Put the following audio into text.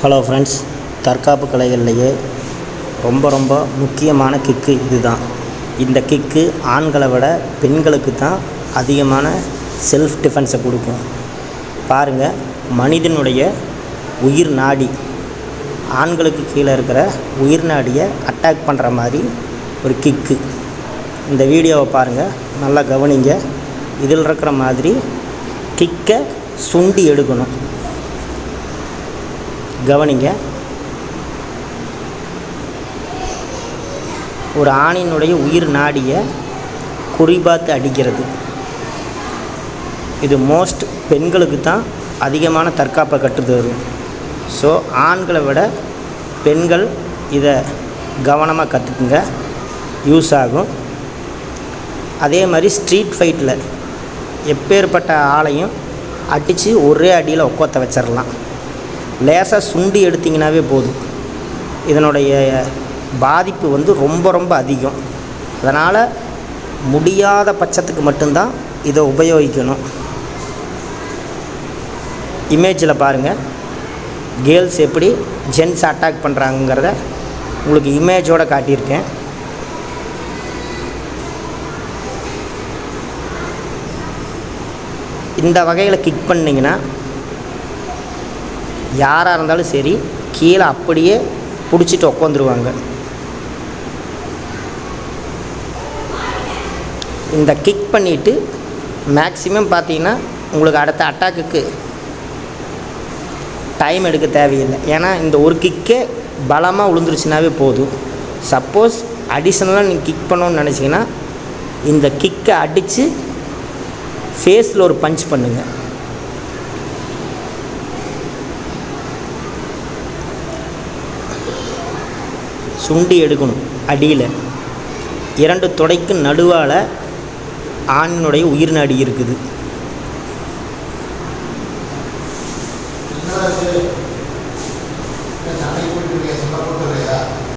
Hello friends, தற்காப்பு கலைகள்லையே ரொம்ப முக்கியமான கிக்கு இதுதான். இந்த கிக்கு ஆண்களை விட பெண்களுக்கு தான் அதிகமான செல்ஃப் டிஃபென்ஸை கொடுக்கும். பாருங்கள், மனிதனுடைய உயிர் நாடி ஆண்களுக்கு கீழே இருக்கிற உயிர் நாடியை அட்டாக் பண்ணுற மாதிரி ஒரு கிக்கு. இந்த வீடியோவை பாருங்கள், நல்லா கவனிங்க. இதில் இருக்கிற மாதிரி கிக்கை சுண்டி எடுக்கணும். கவனிங்க. ஒரு ஆணினுடைய உயிர் நாடியை குறிபார்த்து அடிக்கிறது. இது மோஸ்ட் பெண்களுக்கு தான் அதிகமான தற்காப்பை கற்றுத்தரும். ஸோ ஆண்களை விட பெண்கள் இதை கவனமாக கற்றுக்குங்க, யூஸ் ஆகும். அதே மாதிரி ஸ்ட்ரீட் ஃபைட்டில் எப்பேற்பட்ட ஆளையும் அடித்து ஒரே அடியில் உட்காத்த வச்சிடலாம். லேசாக சுண்டி எடுத்திங்கனாவே போதும். இதனுடைய பாதிப்பு ரொம்ப அதிகம். அதனால் முடியாத பட்சத்துக்கு மட்டும்தான் இதை உபயோகிக்கணும். இமேஜில் பாருங்கள், கேர்ள்ஸ் எப்படி ஜென்ஸ் அட்டாக் பண்ணுறாங்கிறத உங்களுக்கு இமேஜோடு காட்டியிருக்கேன். இந்த வகையில் கிக் பண்ணிங்கன்னா யாராக இருந்தாலும் சரி, கீழே அப்படியே பிடிச்சிட்டு உட்காந்துருவாங்க. இந்த கிக் பண்ணிவிட்டு மேக்ஸிமம் பார்த்தீங்கன்னா உங்களுக்கு அடுத்த அட்டாக்குக்கு டைம் எடுக்க தேவையில்லை. ஏன்னா இந்த ஒரு கிக்கே பலமாக விழுந்துருச்சுனாவே போதும். சப்போஸ் அடிஷ்னலாக நீங்கள் கிக் பண்ணணுன்னு நினச்சிங்கன்னா இந்த கிக்கை அடித்து ஃபேஸில் ஒரு பஞ்ச் பண்ணுங்கள். சுண்டி எடுக்கணும். அடியில் 2 தொடைக்கு நடுவால் ஆணினுடைய உயிர் நாடி இருக்குது.